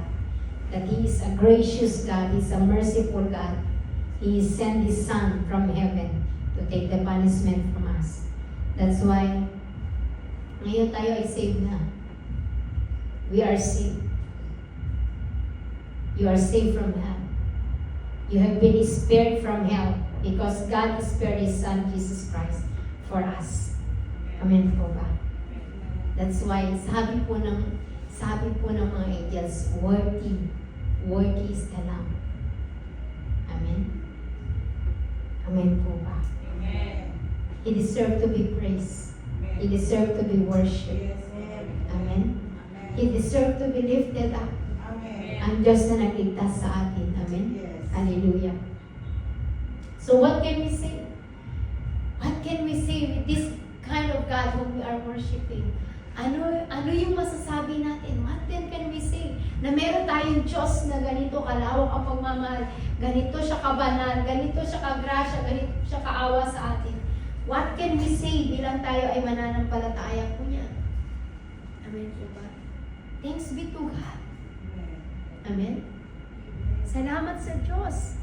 that He is a gracious God, He is a merciful God, He sent His Son from heaven to take the punishment from us. That's why, ngayon tayo ay saved na. We are saved. You are saved from hell. You have been spared from hell because God spared His Son, Jesus Christ, for us. Amen po ba? That's why, sabi po ng mga angels, worthy is the Lamb. Amen? Amen po ba? Amen. He deserved to be praised. He deserved to be worshipped. Amen? He deserved to be lifted up. Amen. Ang Diyos na nagligtas sa atin. Amen? Yes. Hallelujah. So what can we say? What can we say with this kind of God whom we are worshiping? Ano yung masasabi natin? What then can we say? Na meron tayong Diyos na ganito kalawak ang pagmamahal, ganito siya kabanal, ganito siya kagrasya, ganito siya kaawa sa atin. What can we say bilang tayo ay mananampalataya po niya? Amen po ba? Thanks be to God. Amen? Salamat sa Diyos.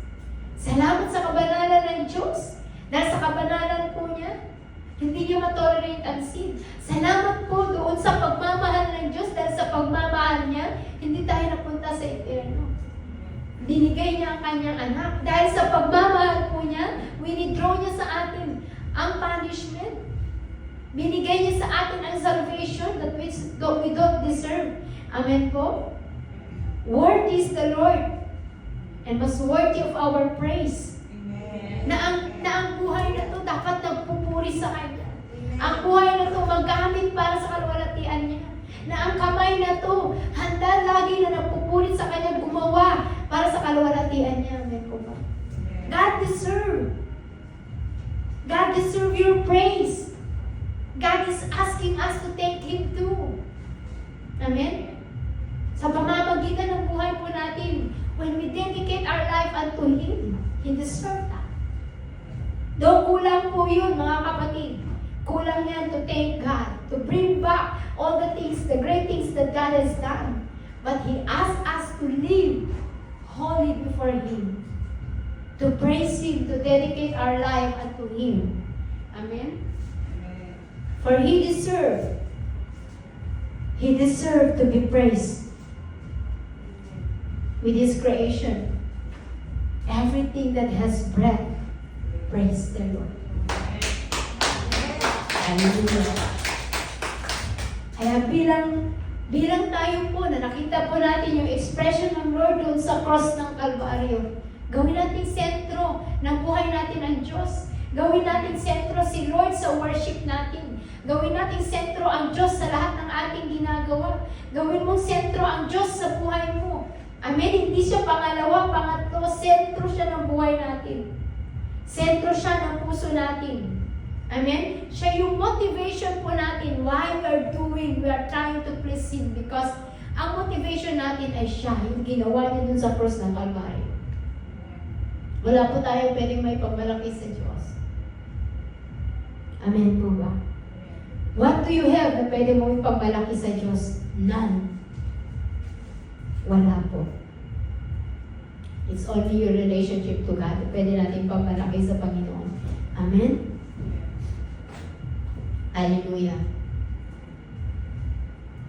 Salamat sa kabanalan ng Diyos. Dahil sa kabanalan po niya, hindi niya matolerate ang sin. Salamat po doon sa pagmamahal ng Diyos. Dahil sa pagmamahal niya, hindi tayo napunta sa impyerno. Binigay niya ang kanyang anak. Dahil sa pagmamahal po niya, winidraw niya sa atin ang punishment. Binigay niya sa atin ang salvation that we don't deserve. Amen po? Worthy is the Lord and mas worthy of our praise. Amen. Na ang buhay na to dapat nagpupuri sa Kanya. Ang buhay na to magamit para sa kalwalatian niya. Na ang kamay na to handa lagi na nagpupuri sa Kanya gumawa para sa kalwalatian niya. Amen po ba? God deserve your praise. God is asking us to take Him too. Amen? Sa pamamagitan ng buhay po natin, when we dedicate our life unto Him, He deserves that. Though kulang po yun, mga kapatid. Kulang yan to thank God, to bring back all the things, the great things that God has done. But He asks us to live holy before Him, to praise Him, to dedicate our life unto Him. Amen? For He deserved to be praised with His creation. Everything that has breath, praise the Lord. Hallelujah. Kaya bilang tayo po na nakita po natin yung expression ng Lord doon sa cross ng Kalbaryo, gawin natin sentro ng buhay natin ang Diyos. Gawin natin sentro si Lord sa worship natin. Gawin natin sentro ang Diyos sa lahat ng ating ginagawa. Gawin mong sentro ang Diyos sa buhay mo. Amen? Hindi siya pangalawa, pangatlo. Sentro siya ng buhay natin. Sentro siya ng puso natin. Amen? Siya yung motivation po natin why we are trying to please Him. Because ang motivation natin ay siya, yung ginawa niya dun sa cross ng Kalbaryo. Wala po tayo pwedeng may pagmalaki sa Diyos. Amen po ba? What do you have na pwede mo ipagmalaki sa Diyos? None. Wala po. It's only your relationship to God. Pwede natin pagmalaki sa Panginoon. Amen? Hallelujah.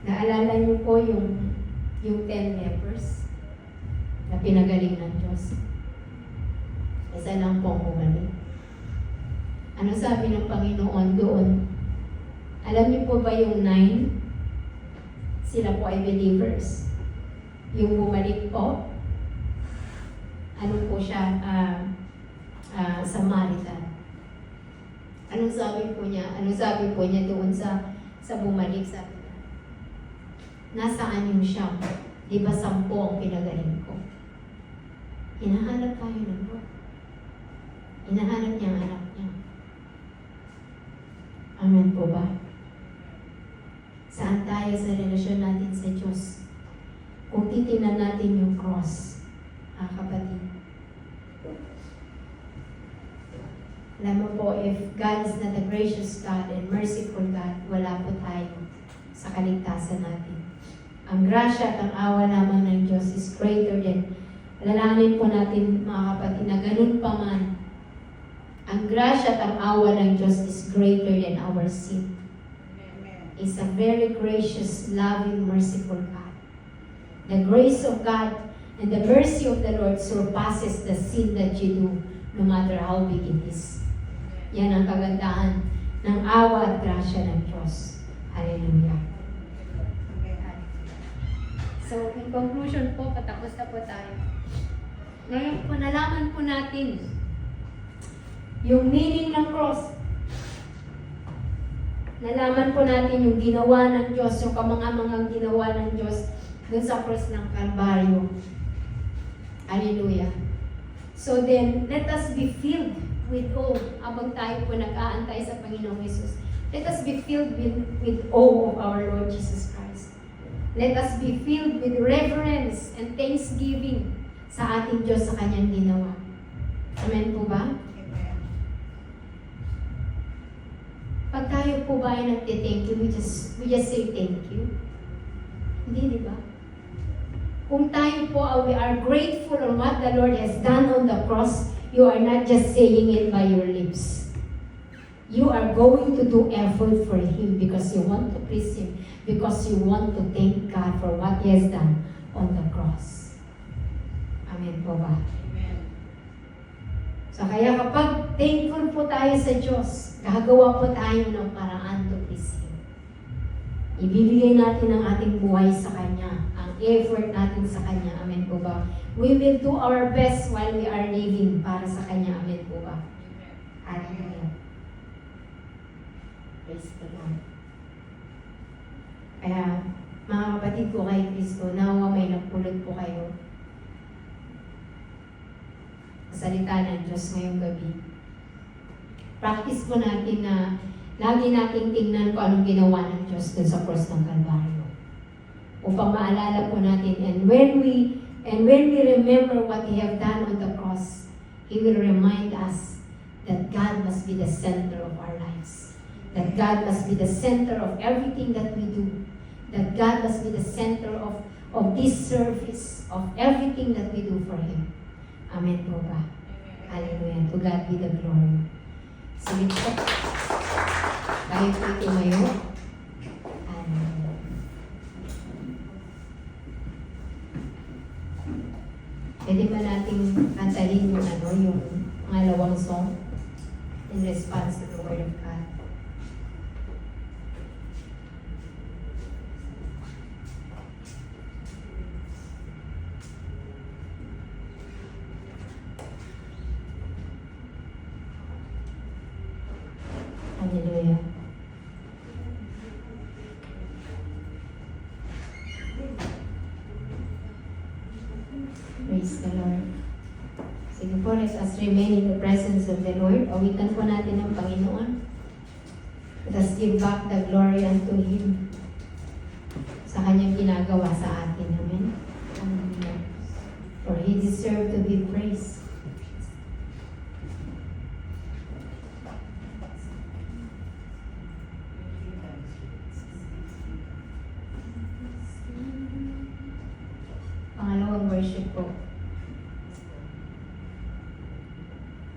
Naalala niyo po yung 10 lepers na pinagaling ng Diyos. Isa lang po ang bumalik. Ano sabi ng Panginoon doon? Alam niyo po ba yung 9? Sila po ay believers. Yung bumalik po, ano po siya? Samaritan. Anong sabi po niya? Anong sabi po niya doon sa bumalik? Sabi niya, nasaan yung siya? Di ba 10 ang pinagaling ko? Hinahanap tayo ng Lord. Hinahanap niya ang anak niya. Amen po ba? Saan tayo sa relasyon natin sa Diyos? Kung titingnan natin yung cross, kapatid. Alam mo po, if God is not a gracious God and merciful God, wala po tayo sa kaligtasan natin. Ang grasya at ang awa lamang ng Diyos is greater than, alalahanin po natin mga kapatid na ganun pa man, ang grasya at ang awa ng Diyos is greater than our sin. Amen. Is a very gracious, loving, merciful God. The grace of God and the mercy of the Lord surpasses the sin that you do, no matter how big it is. Yan ang kagandahan ng awa at grasya ng Diyos. Hallelujah. Amen. So, in conclusion po, patapos na po tayo. Ngayon po, nalaman po natin Yung meaning ng cross. Nalaman po natin yung ginawa ng Diyos, yung kamangamangang ginawa ng Diyos dun sa cross ng Kalbaryo. Hallelujah. So then, let us be filled with awe habang tayo po nag-aantay sa Panginoong Jesus. Let us be filled with awe of our Lord Jesus Christ. Let us be filled with reverence and thanksgiving sa ating Diyos sa Kanyang ginawa. Amen po ba? Amen. Pag tayo po ba ay nagte-thank you, we just say thank you. Hindi, di ba? Kung tayo po, we are grateful on what the Lord has done on the cross, you are not just saying it by your lips. You are going to do effort for Him because you want to please Him, because you want to thank God for what He has done on the cross. Amen po ba? Amen. So kaya kapag thankful po tayo sa Diyos, gagawa po tayo ng paraan to please Him. Ibibigay natin ang ating buhay sa Kanya, ang effort natin sa Kanya. Amen po ba? We will do our best while we are living para sa Kanya. Amen po ba? Hallelujah. Praise the Lord. Kaya, mga kapatid ko kay Kristo, nawa may napulot po kayo sa salita ng Diyos ngayong gabi. Practice po natin na lagi nating tingnan kung anong ginawa ng Diyos dun sa cross ng Kalbaryo. Upang maalala po natin, and when we remember what He have done on the cross, He will remind us that God must be the center of our lives. That God must be the center of everything that we do. That God must be the center of this service, of everything that we do for Him. Amen po ba? Hallelujah. To God be the glory. Sige po. Tayo po tumayo. Hallelujah. Pwede ba nating kantahin yung pangalawang song in response to the Word of God? Hallelujah. Praise the Lord. Sige po, let us remain in the presence of the Lord. Awitan po natin ang Panginoon. Let us give back the glory unto Him sa Kanyang ginagawa sa atin. Amen. Hallelujah. For He deserved to be praised. worship po.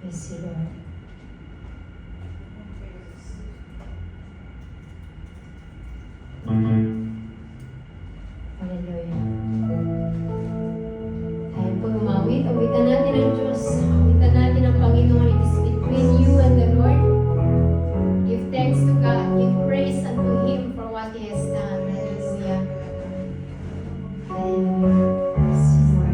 Praise you, Lord. Hallelujah. Tayo po umawit. Awitan natin ang Diyos. Awitan natin ang Panginoon. It is between you and the Lord. Give thanks to God. Give praise unto Him for what He has done. Hallelujah. Hallelujah. Praise you, Lord.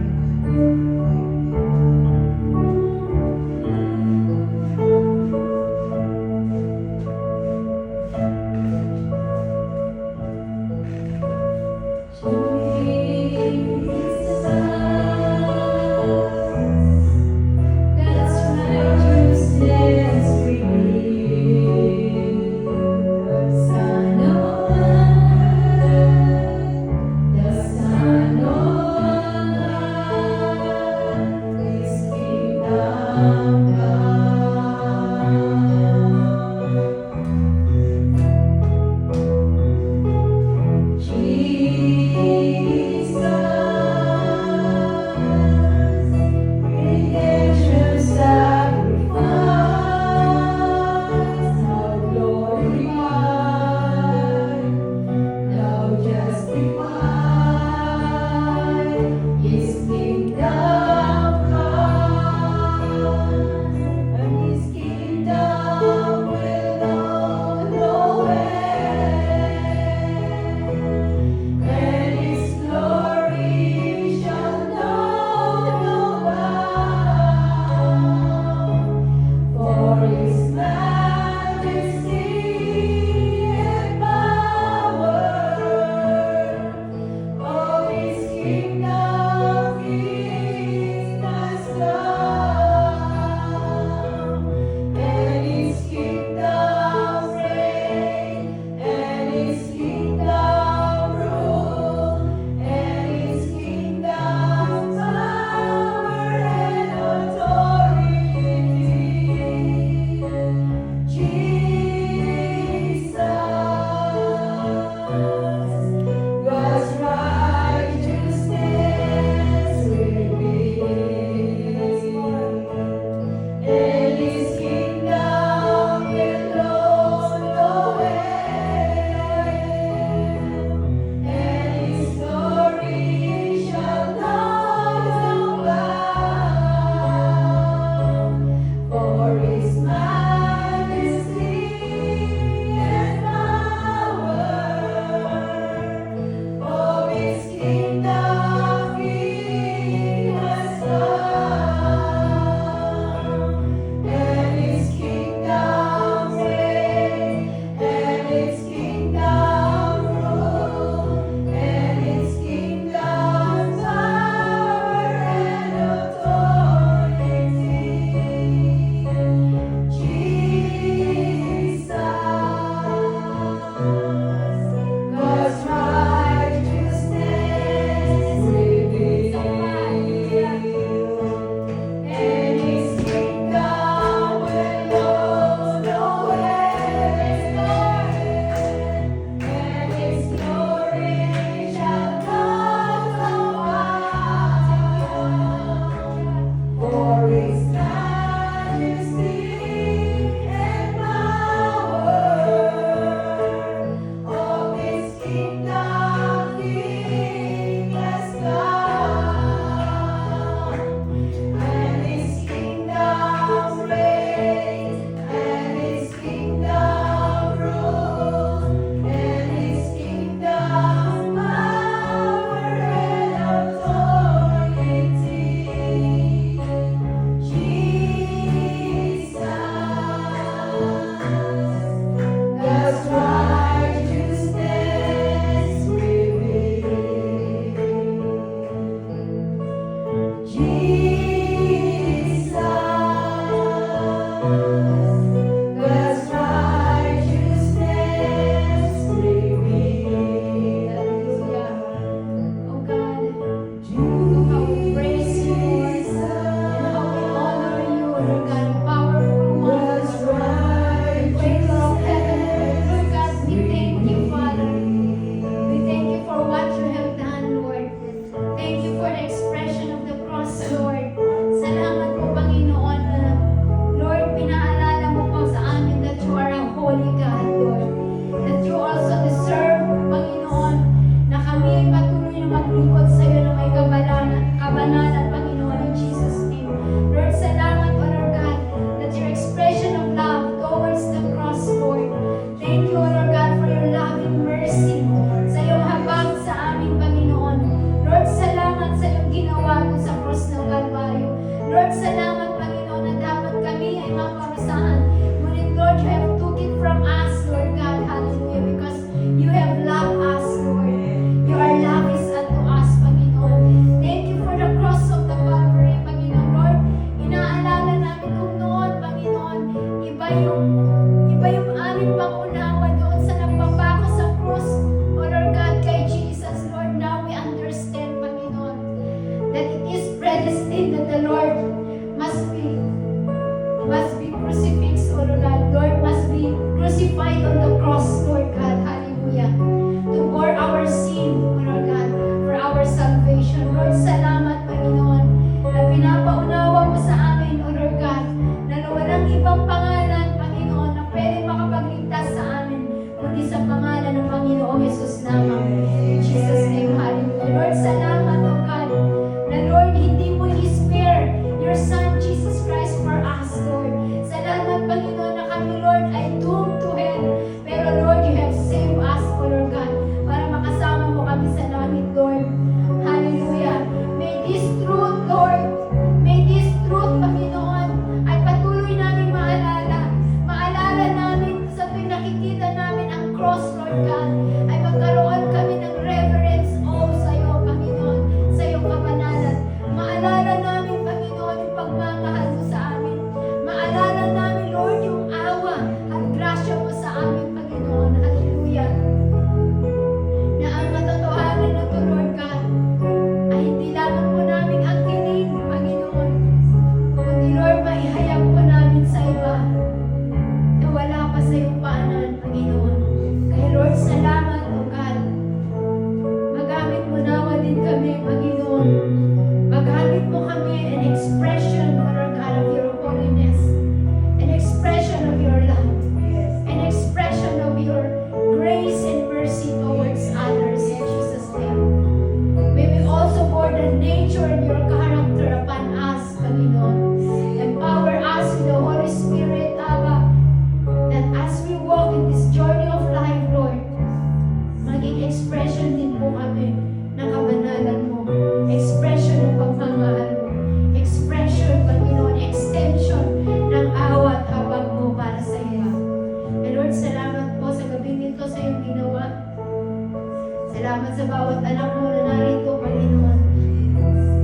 Salamat sa bawat anak mo na narito, Panginoon.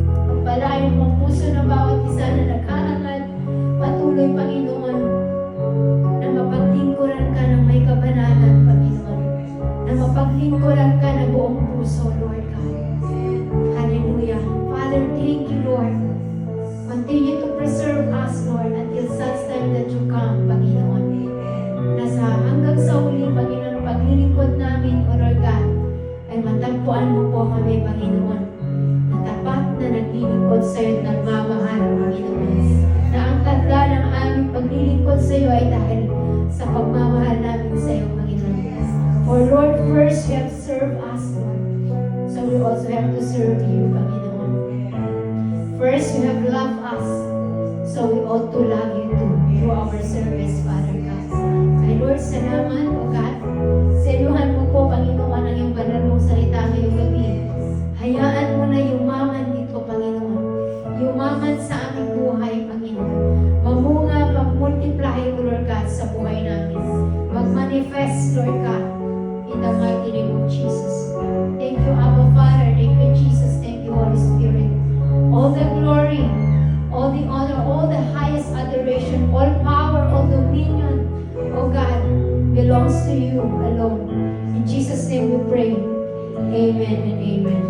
Pagpalain mo ang puso ng bawat isa na naghahangad. Patuloy, Panginoon, na mapaglingkuran ka ng may kabanalan, Panginoon. Na mapaglingkuran ka ng buong puso, Lord God. Hallelujah. Father, thank you, Lord. Continue to preserve us, Lord, until such time that you come, Panginoon. Nasa hanggang sa uli, Panginoon, paglilingkod namin, O Lord God, ay matagpuan mo po kami, Panginoon, na tapat na naglilingkod sa iyo at nagmamahal, Panginoon. Na ang tanda ng aming paglilingkod sa iyo ay dahil sa pagmamahal namin sa iyo, Panginoon. For Lord, first you have served us, Lord. So we also have to serve you, Panginoon. First, you have loved us. So we ought to love you too through our service, Father God. Kay Lord, salamat, O God. Seluhan mo po, Panginoon, ang iyong banal mong salita ngayong gabi. Hayaan mo na yumaman dito, Panginoon. Yumaman sa aming buhay, Panginoon. Mamunga, mag-multiply, O Lord God, sa buhay namin. Mag-manifest, Lord God, in the mighty name of Jesus. Thank you, Abba Father. Thank you, Jesus. Thank you, Holy Spirit. All the glory, all the honor, all the highest adoration, all power, all dominion, O God, belongs to you alone. In Jesus' name we pray. Amen and amen.